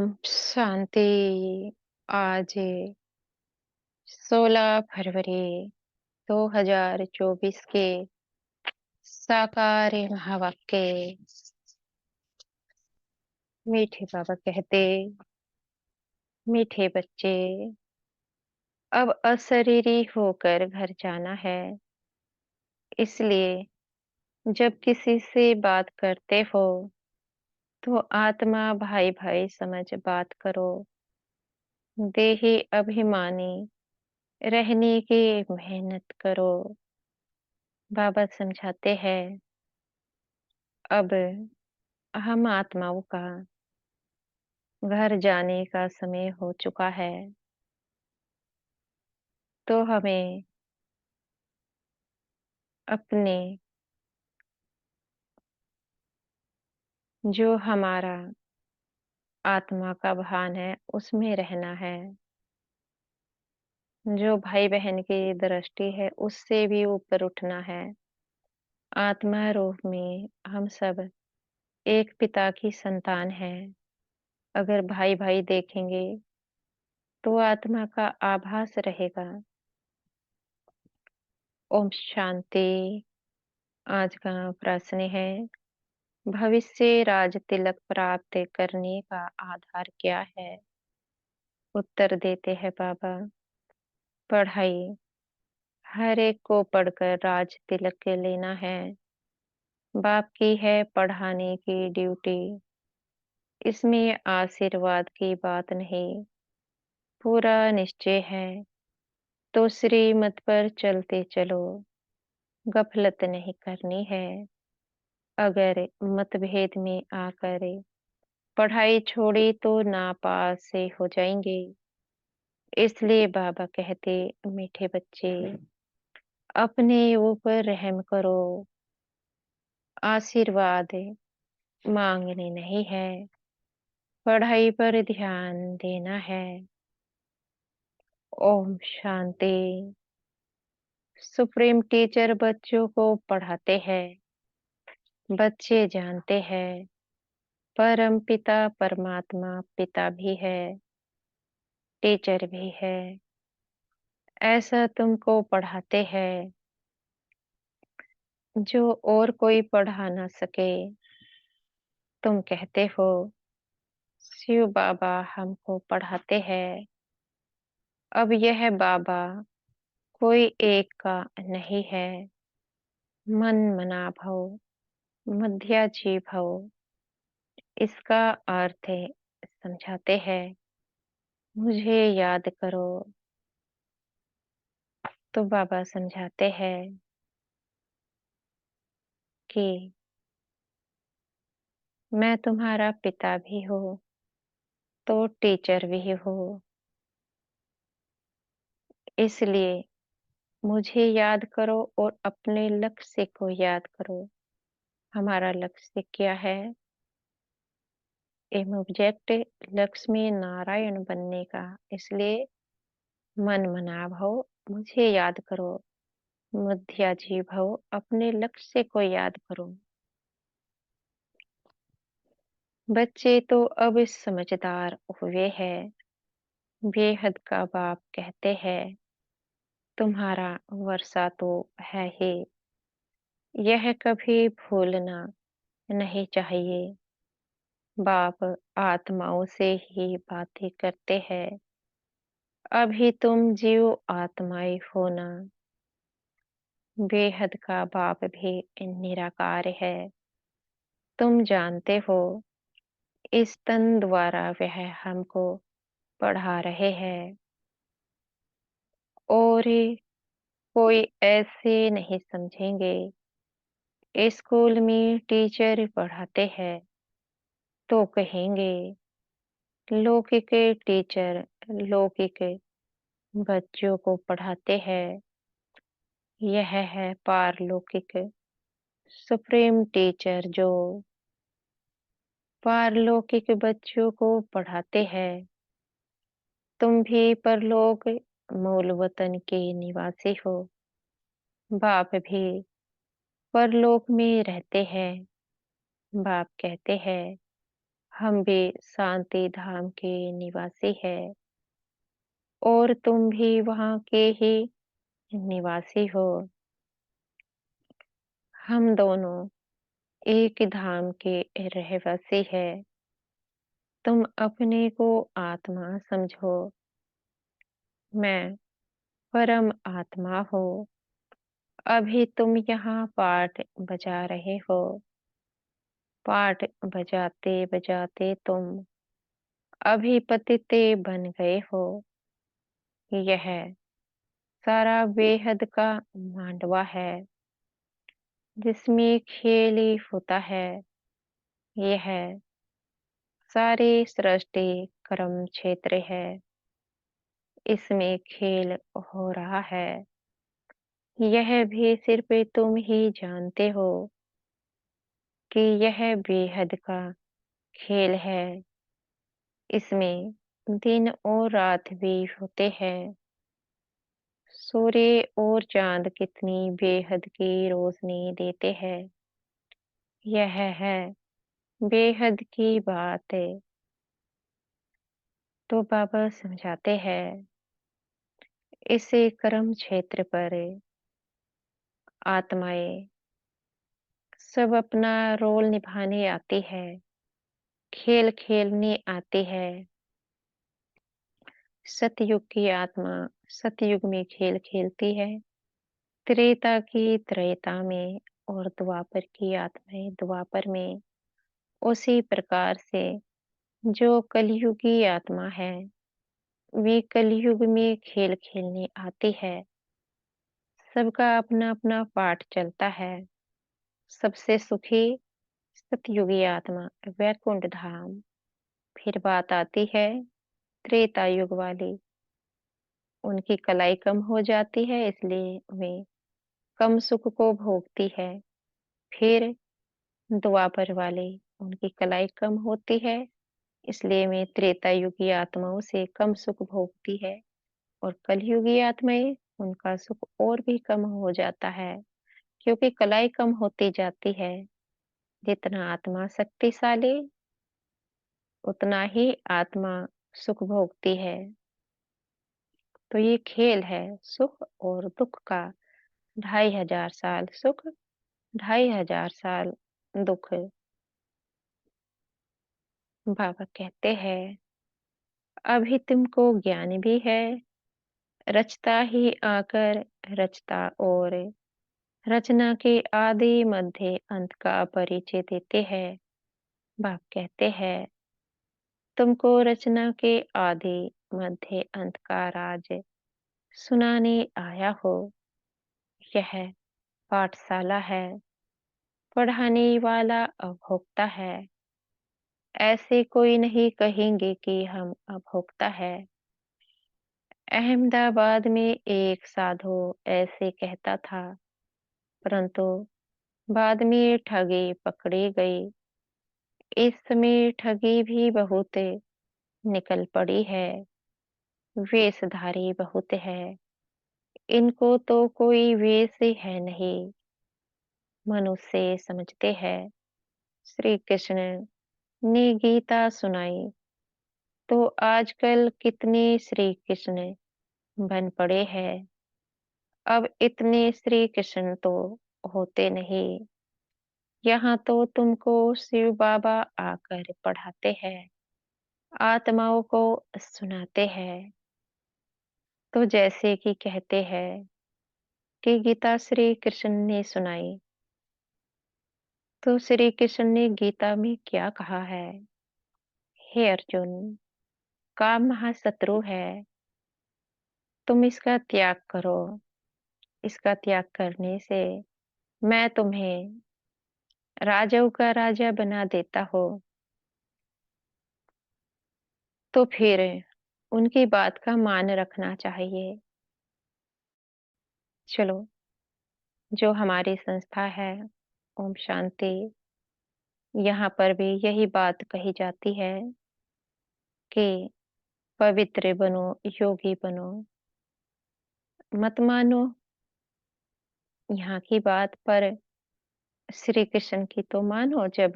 ओम शांति। आज 16 फरवरी 2024 के साकार महावाक्य मीठे बाबा कहते, मीठे बच्चे, अब अशरीरी होकर घर जाना है। इसलिए जब किसी से बात करते हो तो आत्मा भाई भाई समझ बात करो। देही अभिमानी रहने की मेहनत करो। बाबा समझाते हैं, अब हम आत्माओं का घर जाने का समय हो चुका है, तो हमें अपने जो हमारा आत्मा का भान है उसमें रहना है। जो भाई बहन की दृष्टि है उससे भी ऊपर उठना है। आत्मा रूप में हम सब एक पिता की संतान है। अगर भाई भाई देखेंगे तो आत्मा का आभास रहेगा। ओम शांति। आज का प्रश्न है, भविष्य राज तिलक प्राप्त करने का आधार क्या है? उत्तर देते हैं बाबा, पढ़ाई। हर एक को पढ़कर राज तिलक लेना है। बाप की है पढ़ाने की ड्यूटी। इसमें आशीर्वाद की बात नहीं, पूरा निश्चय है। तो श्रीमत पर चलते चलो, गफलत नहीं करनी है। अगर मतभेद में आकर पढ़ाई छोड़ी तो नापास से हो जाएंगे। इसलिए बाबा कहते, मीठे बच्चे, अपने ऊपर रहम करो। आशीर्वाद मांगने नहीं है, पढ़ाई पर ध्यान देना है। ओम शांति। सुप्रीम टीचर बच्चों को पढ़ाते हैं। बच्चे जानते हैं परम पिता परमात्मा पिता भी है, टीचर भी है। ऐसा तुमको पढ़ाते हैं जो और कोई पढ़ा ना सके। तुम कहते हो, शिव बाबा हमको पढ़ाते हैं। अब यह बाबा कोई एक का नहीं है। मन मना भव, मध्याजी भव, इसका अर्थ समझाते हैं। मुझे याद करो। तो बाबा समझाते हैं कि मैं तुम्हारा पिता भी हूँ तो टीचर भी हूँ। इसलिए मुझे याद करो और अपने लक्ष्य को याद करो। हमारा लक्ष्य क्या है? एम ऑब्जेक्ट लक्ष्मी नारायण बनने का। इसलिए मन मना भव, मुझे याद करो। मध्याजी भव, अपने लक्ष्य को याद करो। बच्चे तो अब समझदार हुए हैं। बेहद का बाप कहते हैं, तुम्हारा वर्षा तो है ही, यह कभी भूलना नहीं चाहिए। बाप आत्माओं से ही बातें करते हैं। अभी तुम जीव आत्माएं हो ना। बेहद का बाप भी निराकार है। तुम जानते हो, इस तन द्वारा वह हमको पढ़ा रहे हैं। और कोई ऐसे नहीं समझेंगे। स्कूल में टीचर पढ़ाते हैं तो कहेंगे, लौकिक टीचर लौकिक बच्चों को पढ़ाते हैं। यह है पारलौकिक सुप्रीम टीचर जो पारलौकिक बच्चों को पढ़ाते हैं। तुम भी परलोक मूल वतन के निवासी हो। बाप भी परलोक में रहते हैं। बाप कहते हैं, हम भी शांति धाम के निवासी हैं और तुम भी वहाँ के ही निवासी हो। हम दोनों एक ही धाम के रहवासी हैं। तुम अपने को आत्मा समझो, मैं परम आत्मा हूँ। अभी तुम यहाँ पाठ बजा रहे हो। पाठ बजाते बजाते तुम अभी पतित बन गए हो। यह सारा बेहद का मांडवा है जिसमें खेल ही होता है। यह सारे सृष्टि कर्म क्षेत्र है। इसमें खेल हो रहा है। यह भी सिर्फ तुम ही जानते हो कि यह बेहद का खेल है। इसमें दिन और रात भी होते हैं। सूर्य और चांद कितनी बेहद की रोशनी देते हैं। यह है बेहद की बात है। तो बाबा समझाते हैं, इसे कर्म क्षेत्र पर आत्माएं सब अपना रोल निभाने आती है, खेल खेलने आती है। सतयुग की आत्मा सतयुग में खेल खेलती है, त्रेता की त्रेता में, और द्वापर की आत्माएं द्वापर में। उसी प्रकार से जो कलयुगी आत्मा है, वे कलयुग में खेल खेलने आती है। सबका अपना अपना पाठ चलता है। सबसे सुखी सतयुगी आत्मा वैकुंठ धाम। फिर बात आती है त्रेता युग वाली। उनकी कलाई कम हो जाती है, इसलिए वे कम सुख को भोगती है। फिर द्वापर वाले, उनकी कलाई कम होती है, इसलिए वे त्रेता युगी आत्माओं से कम सुख भोगती है। और कलयुगी आत्माएं, उनका सुख और भी कम हो जाता है, क्योंकि कलाई कम होती जाती है। जितना आत्मा शक्तिशाली, उतना ही आत्मा सुख भोगती है। तो ये खेल है सुख और दुख का। 2500 साल सुख, 2500 साल दुख। बाबा कहते हैं, अभी तुमको ज्ञान भी है। रचता ही आकर रचता और रचना के आदि मध्य अंत का परिचय देते हैं। बाप कहते हैं, तुमको रचना के आदि मध्य अंत का राज सुनाने आया हो। यह पाठशाला है, पढ़ाने वाला अभोक्ता है। ऐसे कोई नहीं कहेंगे कि हम अभोक्ता है। अहमदाबाद में एक साधु ऐसे कहता था, परंतु बाद में ठगी पकड़ी गई। इस समय ठगी भी बहुत निकल पड़ी है। वेशधारी बहुत है, इनको तो कोई वेश है नहीं, मनुष्य समझते हैं। श्री कृष्ण ने गीता सुनाई तो आजकल कितने श्री कृष्ण बन पड़े हैं। अब इतने श्री कृष्ण तो होते नहीं। यहाँ तो तुमको शिव बाबा आकर पढ़ाते हैं, आत्माओं को सुनाते हैं। तो जैसे कि कहते हैं कि गीता श्री कृष्ण ने सुनाई, तो श्री कृष्ण ने गीता में क्या कहा है? हे अर्जुन, काम महाशत्रु है, तुम इसका त्याग करो। इसका त्याग करने से मैं तुम्हें राजाओं का राजा बना देता हूँ। तो फिर उनकी बात का मान रखना चाहिए। चलो, जो हमारी संस्था है ओम शांति, यहाँ पर भी यही बात कही जाती है कि पवित्र बनो, योगी बनो। मत मानो यहाँ की बात, पर श्री कृष्ण की तो मानो। जब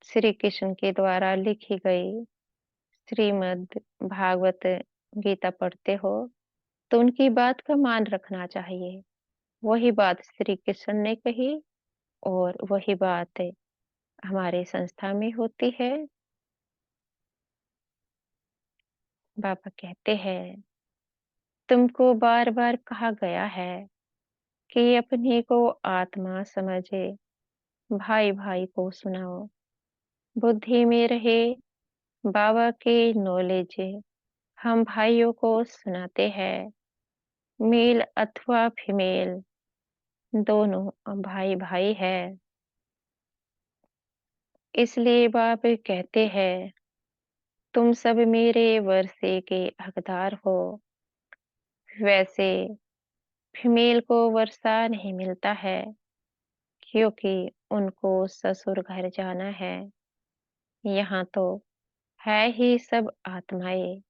श्री कृष्ण के द्वारा लिखी गई श्रीमद् भागवत गीता पढ़ते हो, तो उनकी बात का मान रखना चाहिए। वही बात श्री कृष्ण ने कही और वही बात हमारे संस्था में होती है। बाबा कहते हैं, तुमको बार-बार कहा गया है कि अपने को आत्मा समझे, भाई-भाई को सुनाओ। बुद्धि में रहे बाबा की नॉलेज हम भाइयों को सुनाते हैं। मेल अथवा फीमेल दोनों भाई-भाई है। इसलिए बाबा कहते हैं, तुम सब मेरे वर्षे के हकदार हो। वैसे फीमेल को वर्षा नहीं मिलता है क्योंकि उनको ससुर घर जाना है। यहाँ तो है ही सब आत्माएं।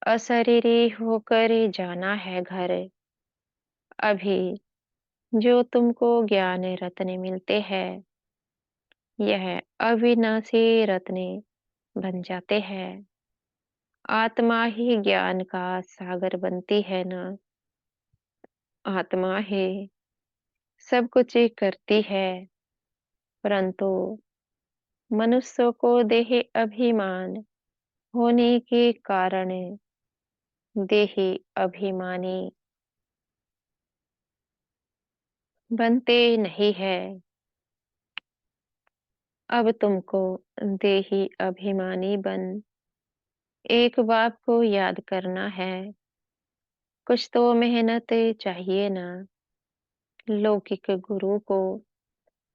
अशरीरी होकर जाना है घर। अभी जो तुमको ज्ञान रत्न मिलते हैं, यह अविनाशी रत्न बन जाते हैं। आत्मा ही ज्ञान का सागर बनती है ना। आत्मा ही सब कुछ करती है, परंतु मनुष्य को देह अभिमान होने के कारण देही अभिमानी बनते नहीं है। अब तुमको देही अभिमानी बन एक बात को याद करना है। कुछ तो मेहनत चाहिए ना। लौकिक गुरु को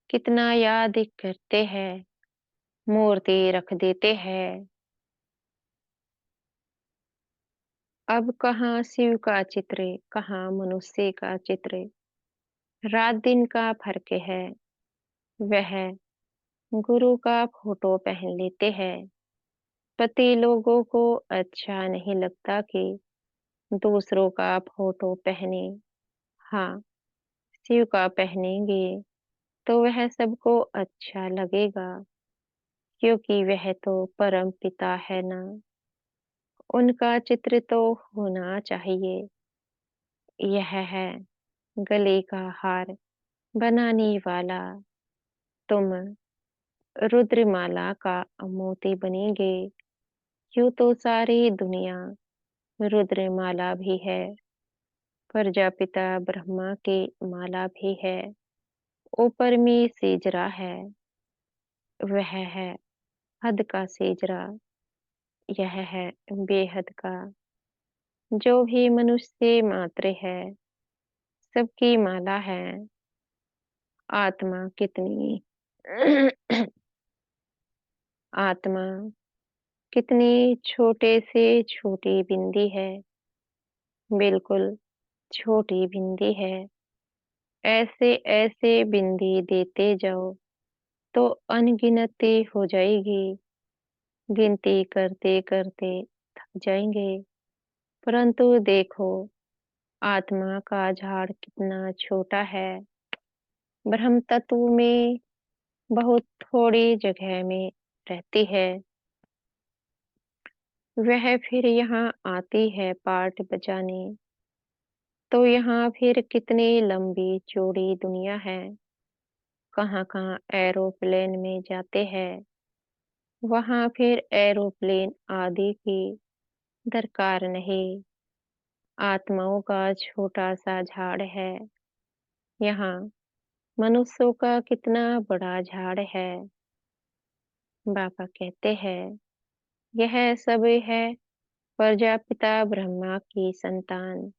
कितना याद करते हैं, मूर्ति रख देते हैं। अब कहाँ शिव का चित्र, कहाँ मनुष्य का चित्र। रात दिन का फर्क है। वह गुरु का फोटो पहन लेते हैं। पति लोगों को अच्छा नहीं लगता कि दूसरों का फोटो पहने। हाँ, शिव का पहनेंगे तो वह सबको अच्छा लगेगा क्योंकि वह तो परम पिता है ना। उनका चित्र तो होना चाहिए। यह है गले का हार बनाने वाला। तुम रुद्रमाला का मोती बनेंगे। यूं तो सारी दुनिया रुद्रमाला भी है। प्रजापिता ब्रह्मा की माला भी है। ऊपर में सेजरा है। वह है हद का सेजरा। यह है बेहद का। जो भी मनुष्य मात्र है, सबकी माला है। आत्मा कितनी आत्मा कितनी छोटे से छोटी बिंदी है। बिल्कुल छोटी बिंदी है। ऐसे ऐसे बिंदी देते जाओ तो अनगिनती हो जाएगी। गिनती करते करते थक जाएंगे। परंतु देखो आत्मा का झाड़ कितना छोटा है। ब्रह्म तत्व में बहुत थोड़ी जगह में रहती है। वह फिर यहाँ आती है पार्ट बजाने। तो यहाँ फिर कितनी लंबी चौड़ी दुनिया है। कहाँ कहाँ एरोप्लेन में जाते हैं। वहाँ फिर एरोप्लेन आदि की दरकार नहीं। आत्माओं का छोटा सा झाड़ है। यहाँ मनुष्यों का कितना बड़ा झाड़ है। बाबा कहते हैं, यह सब है प्रजापिता ब्रह्मा की संतान,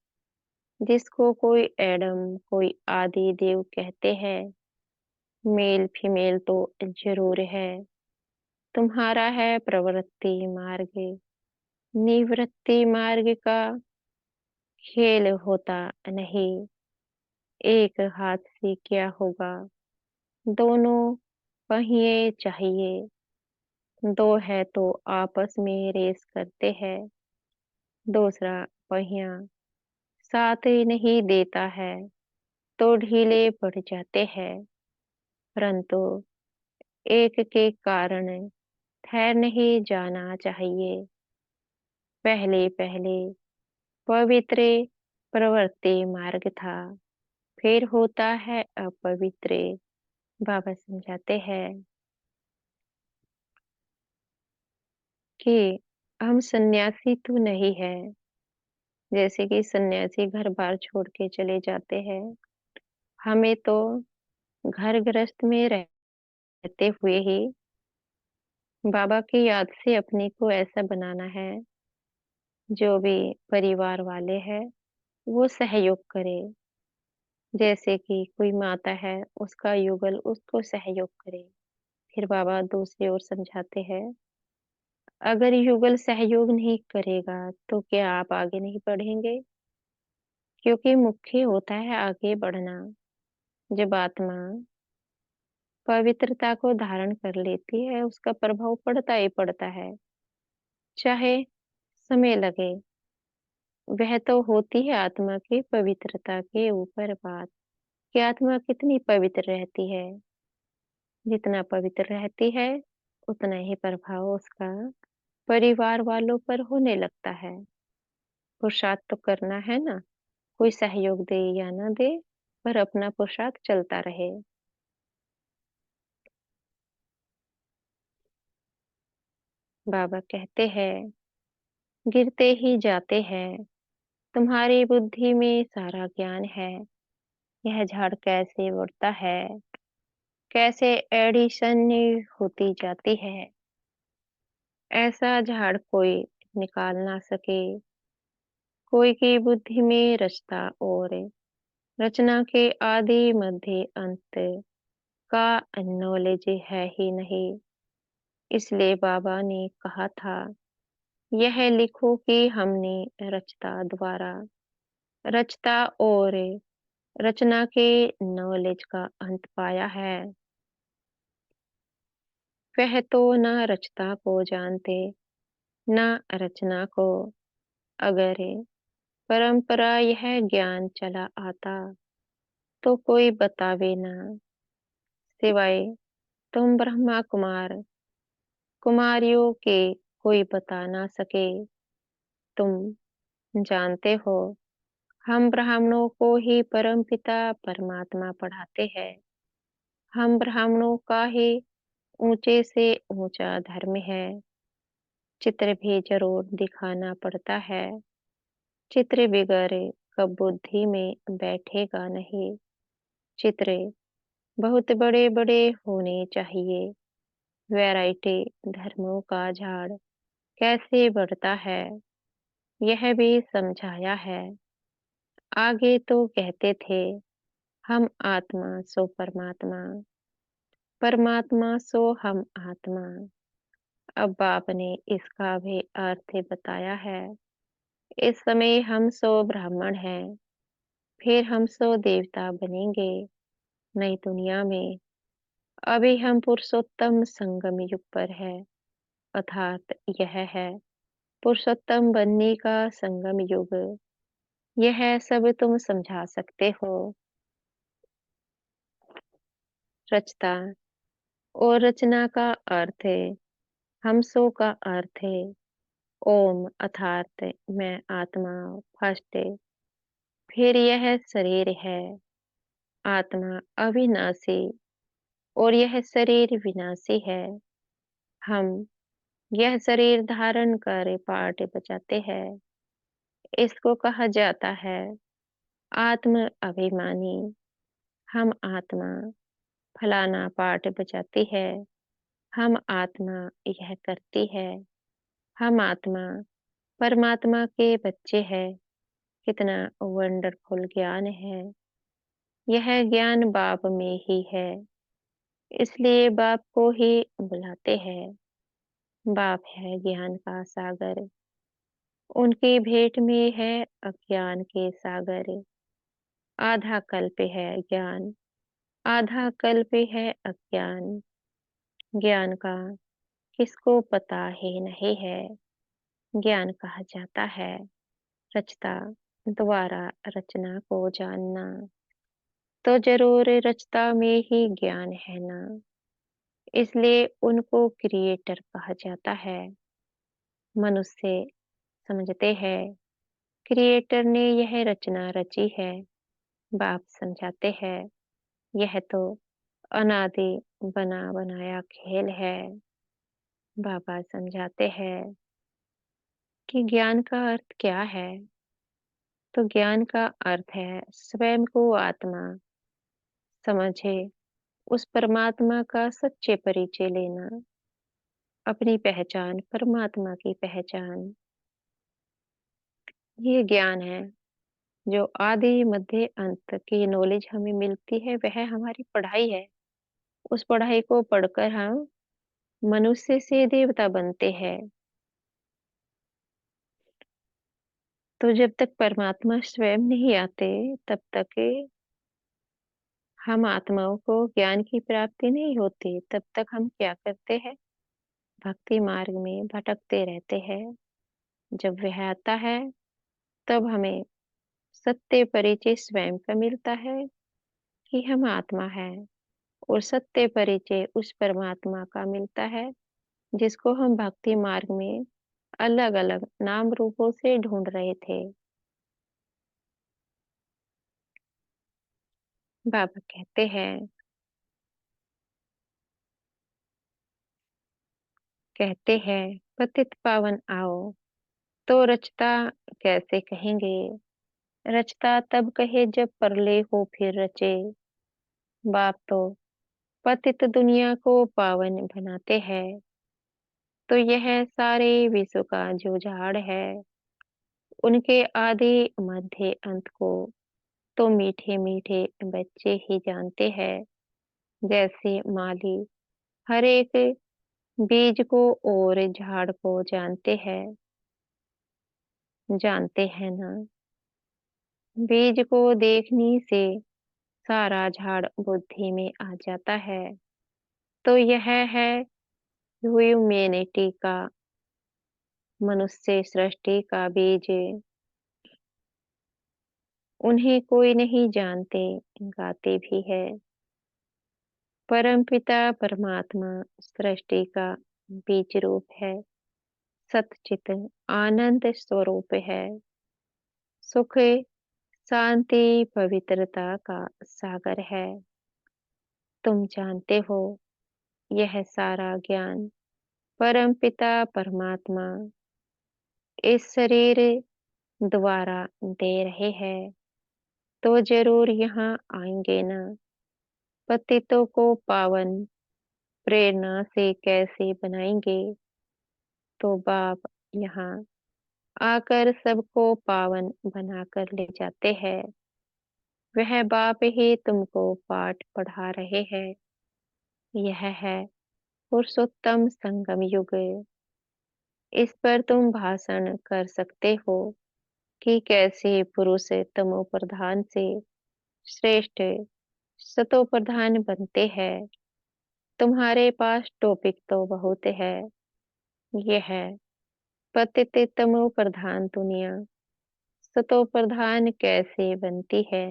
जिसको कोई एडम कोई आदि देव कहते हैं। मेल फीमेल तो जरूर है। तुम्हारा है प्रवृत्ति मार्ग। निवृत्ति मार्ग का खेल होता नहीं। एक हाथ से क्या होगा। दोनों पहिए चाहिए। दो है तो आपस में रेस करते हैं। दूसरा पहिया साथ नहीं देता है तो ढीले पड़ जाते हैं। परंतु एक के कारण ठहर नहीं जाना चाहिए। पहले पहले पवित्र प्रवृत्ति मार्ग था, फिर होता है अपवित्र। बाबा समझाते हैं कि हम सन्यासी तो नहीं है, जैसे कि सन्यासी घर बार छोड़ के चले जाते हैं। हमें तो घर गृहस्थ में रहते हुए ही बाबा की याद से अपने को ऐसा बनाना है, जो भी परिवार वाले हैं वो सहयोग करे। जैसे कि कोई माता है, उसका युगल उसको सहयोग करे। फिर बाबा दूसरी ओर समझाते हैं, अगर युगल सहयोग नहीं करेगा तो क्या आप आगे नहीं बढ़ेंगे? क्योंकि मुख्य होता है आगे बढ़ना। जब आत्मा पवित्रता को धारण कर लेती है, उसका प्रभाव पड़ता ही पड़ता है, चाहे समय लगे। वह तो होती है आत्मा की पवित्रता के ऊपर बात कि आत्मा कितनी पवित्र रहती है। जितना पवित्र रहती है, उतना ही प्रभाव उसका परिवार वालों पर होने लगता है। पुरुषार्थ तो करना है ना, कोई सहयोग दे या ना दे, पर अपना पुरुषार्थ चलता रहे। बाबा कहते हैं, गिरते ही जाते हैं, तुम्हारी बुद्धि में सारा ज्ञान है। यह झाड़ कैसे उड़ता है, कैसे एडिशन होती जाती है। ऐसा झाड़ कोई निकाल ना सके। कोई की बुद्धि में रचता और रचना के आदि मध्य अंत का नॉलेज है ही नहीं। इसलिए बाबा ने कहा था, यह लिखो कि हमने रचता और रचना के नॉलेज का अंत पाया है। वह तो न रचता को जानते, न रचना को। अगर परंपरा यह ज्ञान चला आता, तो कोई बतावे ना, सिवाय तुम ब्रह्मा कुमारियों के कोई बता ना सके। तुम जानते हो, हम ब्राह्मणों को ही परमपिता परमात्मा पढ़ाते हैं। हम ब्राह्मणों का ही ऊंचे से ऊंचा धर्म है। चित्र भी जरूर दिखाना पड़ता है। चित्र बिगर कब बुद्धि में बैठेगा नहीं। चित्र बहुत बड़े बड़े होने चाहिए। वैरायटी धर्मों का झाड़ कैसे बढ़ता है, यह भी समझाया है। आगे तो कहते थे, हम आत्मा सो परमात्मा, परमात्मा सो हम आत्मा। अब आपने इसका भी अर्थ बताया है। इस समय हम सो ब्राह्मण हैं, फिर हम सो देवता बनेंगे नई दुनिया में। अभी हम पुरुषोत्तम संगम युग पर है, अर्थात यह है पुरुषोत्तम बनने का संगम युग। यह सब तुम समझा सकते हो। रचता और रचना का अर्थ है, हमसो का अर्थ है ओम, अर्थात मैं आत्मा फर्स्ट। फिर यह शरीर है, आत्मा अविनाशी और यह शरीर विनाशी है। हम यह शरीर धारण कर पाठ बजाते हैं। इसको कहा जाता है आत्म अभिमानी। हम आत्मा फलाना पाठ बजाती है। हम आत्मा यह करती है। हम आत्मा परमात्मा के बच्चे हैं। कितना वंडरफुल ज्ञान है। यह ज्ञान बाप में ही है, इसलिए बाप को ही बुलाते हैं। बाप है ज्ञान का सागर। उनकी भेंट में है अज्ञान के सागर। आधा कल्प है ज्ञान, आधा कल्प है अज्ञान। ज्ञान का किसको पता ही नहीं है। ज्ञान कहा जाता है रचता द्वारा रचना को जानना। तो जरूर रचता में ही ज्ञान है ना। इसलिए उनको क्रिएटर कहा जाता है। मनुष्य समझते हैं क्रिएटर ने यह रचना रची है। बाप समझाते हैं यह तो अनादि बना बनाया खेल है। बाबा समझाते हैं कि ज्ञान का अर्थ क्या है। तो ज्ञान का अर्थ है स्वयं को आत्मा समझे, उस परमात्मा का सच्चे परिचय लेना, अपनी पहचान परमात्मा की पहचान। ये ज्ञान है जो आदि मध्य अंत की नॉलेज हमें मिलती है, वह हमारी पढ़ाई है। उस पढ़ाई को पढ़कर हम मनुष्य से देवता बनते हैं। तो जब तक परमात्मा स्वयं नहीं आते तब तक हम आत्माओं को ज्ञान की प्राप्ति नहीं होती। तब तक हम क्या करते हैं? भक्ति मार्ग में भटकते रहते हैं। जब वह आता है तब हमें सत्य परिचय स्वयं का मिलता है कि हम आत्मा हैं, और सत्य परिचय उस परमात्मा का मिलता है जिसको हम भक्ति मार्ग में अलग अलग नाम रूपों से ढूंढ रहे थे। बाबा कहते हैं पतित पावन आओ। तो रचता कैसे कहेंगे? रचता तब कहे जब परले हो फिर रचे। बाप तो पतित दुनिया को पावन बनाते हैं। तो यह सारे विश्व का जो झाड़ है, उनके आदि मध्य अंत को तो मीठे मीठे बच्चे ही जानते हैं। जैसे माली हर एक बीज को और झाड़ को जानते हैं ना। बीज को देखने से सारा झाड़ बुद्धि में आ जाता है। तो यह है ह्यूमैनिटी का, मनुष्य सृष्टि का बीज। उन्हें कोई नहीं जानते, गाते भी है। परमपिता परमात्मा सृष्टि का बीज रूप है। सतचित आनंद स्वरूप है। सुख शांति पवित्रता का सागर है। तुम जानते हो यह सारा ज्ञान परमपिता परमात्मा इस शरीर द्वारा दे रहे हैं। तो जरूर यहाँ आएंगे ना। पतितों को पावन प्रेरणा से कैसे बनाएंगे? तो बाप यहाँ आकर सबको पावन बनाकर ले जाते हैं। वह बाप ही तुमको पाठ पढ़ा रहे हैं। यह है पुरुषोत्तम संगम युग। इस पर तुम भाषण कर सकते हो कि कैसे पुरुष तमो प्रधान से श्रेष्ठ सतो प्रधान बनते हैं। तुम्हारे पास टॉपिक तो बहुत है। यह है पतित तमो प्रधान दुनिया सतो प्रधान कैसे बनती है,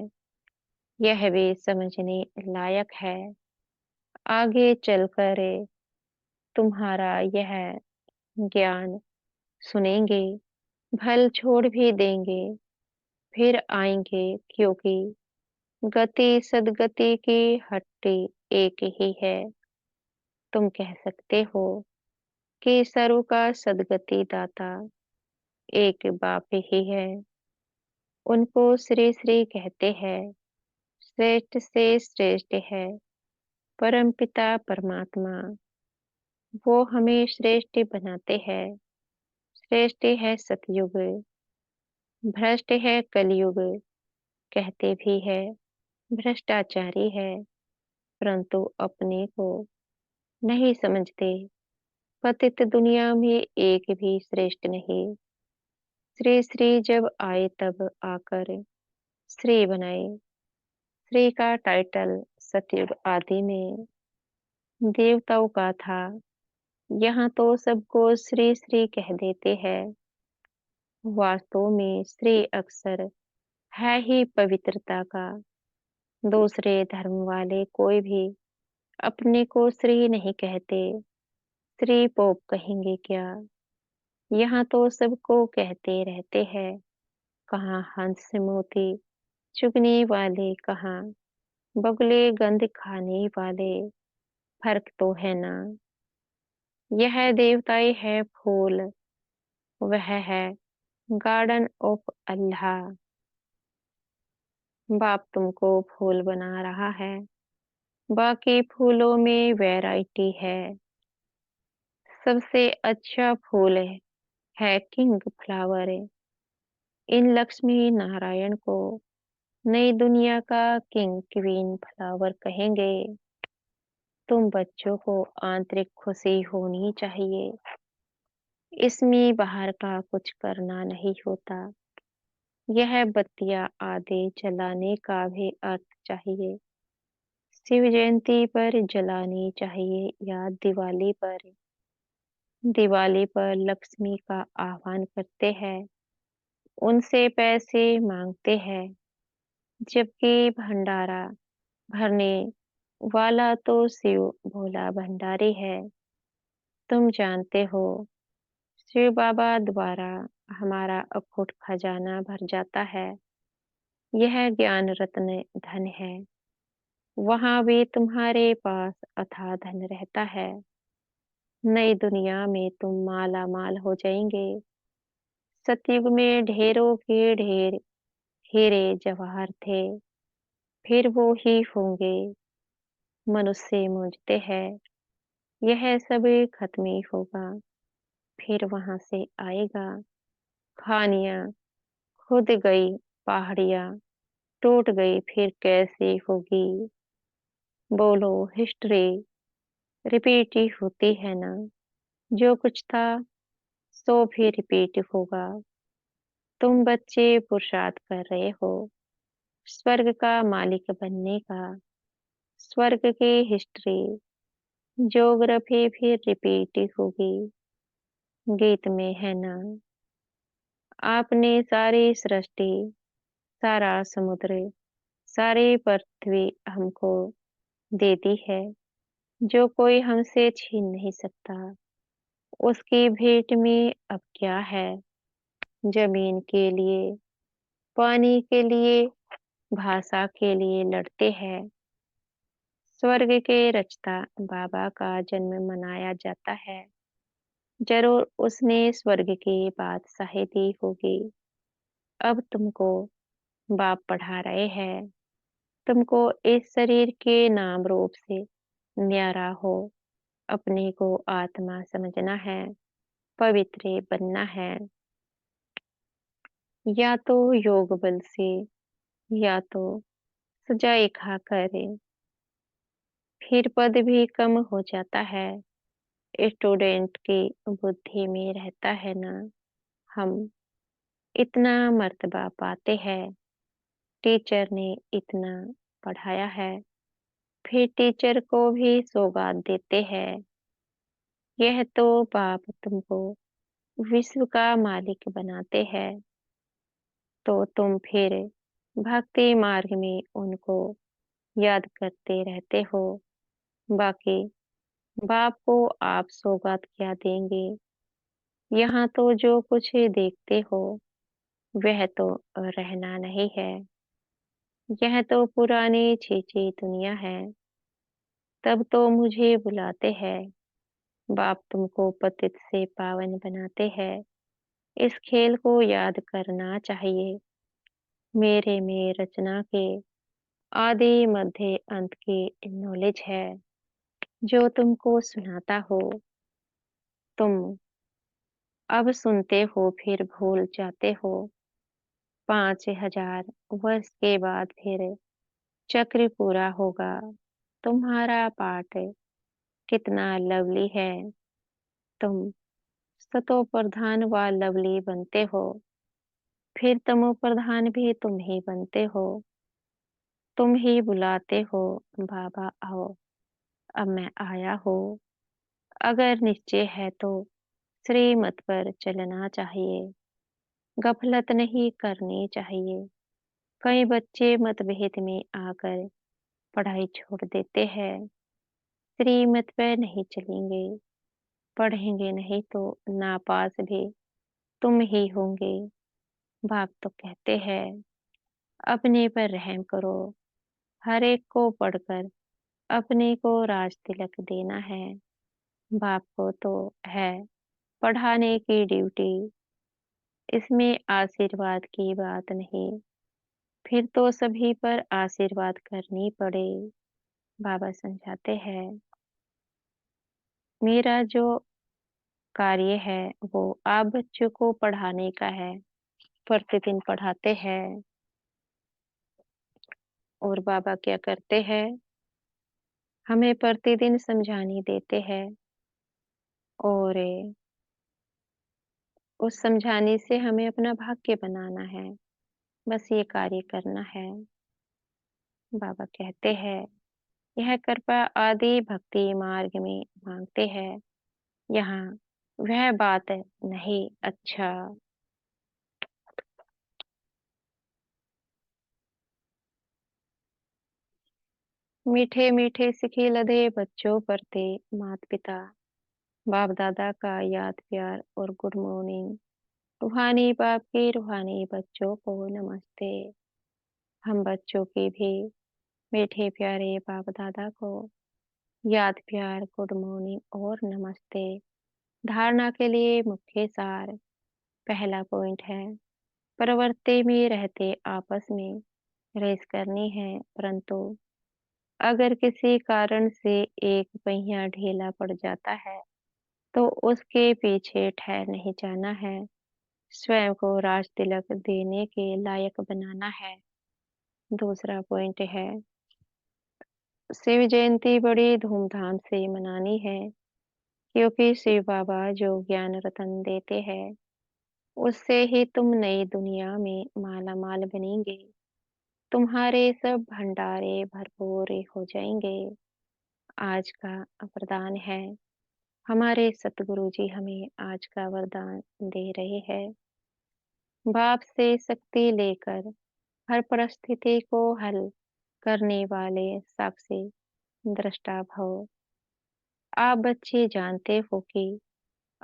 यह भी समझने लायक है। आगे चलकर तुम्हारा यह ज्ञान सुनेंगे, भल छोड़ भी देंगे, फिर आएंगे, क्योंकि गति सदगति की हट्टी एक ही है। तुम कह सकते हो कि सर्व का सदगति दाता एक बाप ही है। उनको श्री श्री कहते हैं। श्रेष्ठ से श्रेष्ठ है परमपिता परमात्मा। वो हमें श्रेष्ठ बनाते हैं। श्रेष्ठ है सतयुग, भ्रष्ट है कलयुग। कहते भी है भ्रष्टाचारी है, परंतु अपने को नहीं समझते। पतित दुनिया में एक भी श्रेष्ठ नहीं। श्री श्री जब आए तब आकर श्री बनाए। श्री का टाइटल सतयुग आदि में देवताओं का था। यहाँ तो सबको श्री श्री कह देते हैं। वास्तव में श्री अक्षर है ही पवित्रता का। दूसरे धर्म वाले कोई भी अपने को श्री नहीं कहते, श्री पोप कहेंगे क्या? यहाँ तो सबको कहते रहते हैं, कहाँ हंस मोती चुगने वाले, कहाँ बगुले गंध खाने वाले, फर्क तो है ना। यह देवताई है फूल, वह है गार्डन ऑफ अल्लाह। बाप तुमको फूल बना रहा है, बाकी फूलों में वैरायटी है। सबसे अच्छा फूल है किंग फ्लावर। इन लक्ष्मी नारायण को नई दुनिया का किंग क्वीन फ्लावर कहेंगे। तुम बच्चों को आंतरिक खुशी होनी चाहिए, इसमें बाहर का कुछ करना नहीं होता। यह बत्तियां आधे जलाने का भी अर्थ चाहिए। शिव जयंती पर जलानी चाहिए या दिवाली पर। दिवाली पर लक्ष्मी का आह्वान करते हैं, उनसे पैसे मांगते हैं, जबकि भंडारा भरने वाला तो शिव भोला भंडारी है। तुम जानते हो, शिव बाबा द्वारा हमारा अखुट खजाना भर जाता है। यह ज्ञान रत्न धन है। वहां भी तुम्हारे पास अथाह धन रहता है। नई दुनिया में तुम माला माल हो जाएंगे। सतयुग में ढेरों के ढेर हीरे जवाहर थे, फिर वो ही होंगे। मनुष्य मूंझते हैं, यह सब खत्म ही होगा, फिर वहां से आएगा। खानियां खुद गई, पहाड़ियां टूट गई, फिर कैसे होगी? बोलो, हिस्ट्री रिपीट ही होती है ना। जो कुछ था सो भी रिपीट होगा। तुम बच्चे पुरुषार्थ कर रहे हो स्वर्ग का मालिक बनने का। स्वर्ग की हिस्ट्री ज्योग्राफी भी रिपीट होगी। गीत में है ना, आपने सारी सृष्टि, सारा समुद्र, सारी पृथ्वी हमको दे दी है, जो कोई हमसे छीन नहीं सकता। उसकी भेंट में अब क्या है? जमीन के लिए, पानी के लिए, भाषा के लिए लड़ते हैं। स्वर्ग के रचता बाबा का जन्म मनाया जाता है। जरूर उसने स्वर्ग की बादशाही दी होगी। अब तुमको बाप पढ़ा रहे हैं। तुमको इस शरीर के नाम रूप से न्यारा हो अपने को आत्मा समझना है, पवित्र बनना है। या तो योग बल से, या तो सजाए खाकर। फिर पद भी कम हो जाता है। स्टूडेंट की बुद्धि में रहता है ना, हम इतना मर्तबा पाते हैं, टीचर ने इतना पढ़ाया है, फिर टीचर को भी सौगात देते हैं। यह तो बाप तुमको विश्व का मालिक बनाते हैं, तो तुम फिर भक्ति मार्ग में उनको याद करते रहते हो। बाकी बाप को आप सौगात क्या देंगे? यहाँ तो जो कुछ देखते हो वह तो रहना नहीं है। यह तो पुरानी छीछी दुनिया है। तब तो मुझे बुलाते हैं, बाप तुमको पतित से पावन बनाते हैं। इस खेल को याद करना चाहिए। मेरे में रचना के आदि मध्य अंत की नॉलेज है, जो तुमको सुनाता हो। तुम अब सुनते हो फिर भूल जाते हो। 5000 वर्ष के बाद फिर चक्र पूरा होगा। तुम्हारा पाठ कितना लवली है। तुम सतो प्रधान व लवली बनते हो, फिर तमो प्रधान भी तुम ही बनते हो। तुम ही बुलाते हो, बाबा आओ, अब मैं आया हूँ। अगर निश्चय है तो श्रीमत पर चलना चाहिए, गफलत नहीं करनी चाहिए। कई बच्चे मतभेद में आकर पढ़ाई छोड़ देते हैं। श्रीमत पे नहीं चलेंगे, पढ़ेंगे नहीं तो नापास भी तुम ही होंगे। बाप तो कहते हैं, अपने पर रहम करो, हर एक को पढ़कर अपने को राज तिलक देना है। बाप को तो है पढ़ाने की ड्यूटी, इसमें आशीर्वाद की बात नहीं, फिर तो सभी पर आशीर्वाद करनी पड़े। बाबा समझाते हैं, मेरा जो कार्य है वो आप बच्चों को पढ़ाने का है। प्रतिदिन पढ़ाते हैं और बाबा क्या करते हैं, हमें प्रतिदिन समझाने देते हैं और उस समझाने से हमें अपना भाग्य बनाना है। बस ये कार्य करना है। बाबा कहते हैं, यह कृपा आदि भक्ति मार्ग में मांगते हैं। यहाँ वह बात नहीं। अच्छा, मीठे मीठे सिखे लदे बच्चों पर थे मात पिता, बाप दादा का याद प्यार और गुड मॉर्निंग। रूहानी बाप के रूहानी बच्चों को नमस्ते। हम बच्चों की भी मीठे प्यारे बाप दादा को याद प्यार गुड मॉर्निंग और नमस्ते। धारणा के लिए मुख्य सार। पहला पॉइंट है, प्रवृत्ति में रहते आपस में रेस करनी है, परंतु अगर किसी कारण से एक पहिया ढीला पड़ जाता है तो उसके पीछे ठहर नहीं जाना है, स्वयं को राज तिलक देने के लायक बनाना है। दूसरा पॉइंट है, शिव जयंती बड़ी धूमधाम से मनानी है, क्योंकि शिव बाबा जो ज्ञान रतन देते हैं उससे ही तुम नई दुनिया में माला माल बनेंगे। तुम्हारे सब भंडारे भरपूर हो जाएंगे। आज का वरदान है, हमारे सतगुरु जी हमें आज का वरदान दे रहे हैं। बाप से शक्ति लेकर हर परिस्थिति को हल करने वाले साक्षी दृष्टा भव। आप बच्चे जानते हो कि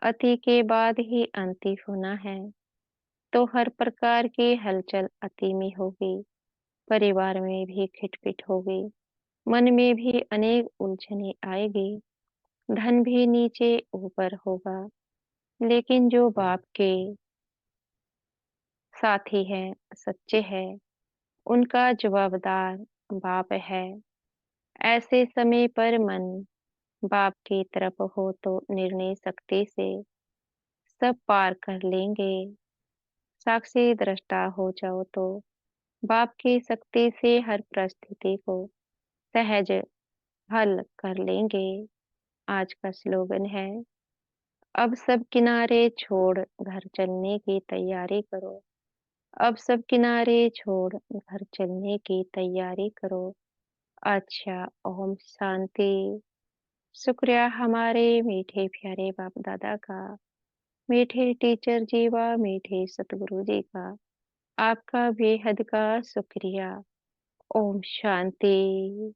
अति के बाद ही अंति होना है, तो हर प्रकार की हलचल अति में होगी। परिवार में भी खिटपिट होगी, मन में भी अनेक उलझने आएगी, धन भी नीचे ऊपर होगा। लेकिन जो बाप के साथी हैं, सच्चे हैं, उनका जवाबदार बाप है। ऐसे समय पर मन बाप की तरफ हो तो निर्णय शक्ति से सब पार कर लेंगे। साक्षी दृष्टा हो जाओ तो बाप की शक्ति से हर परिस्थिति को सहज हल कर लेंगे। आज का स्लोगन है, अब सब किनारे छोड़ घर चलने की तैयारी करो। अब सब किनारे छोड़ घर चलने की तैयारी करो। अच्छा, ओम शांति। शुक्रिया हमारे मीठे प्यारे बाप दादा का, मीठे टीचर जी व मीठे सतगुरु जी का। आपका बेहद का शुक्रिया। ओम शांति।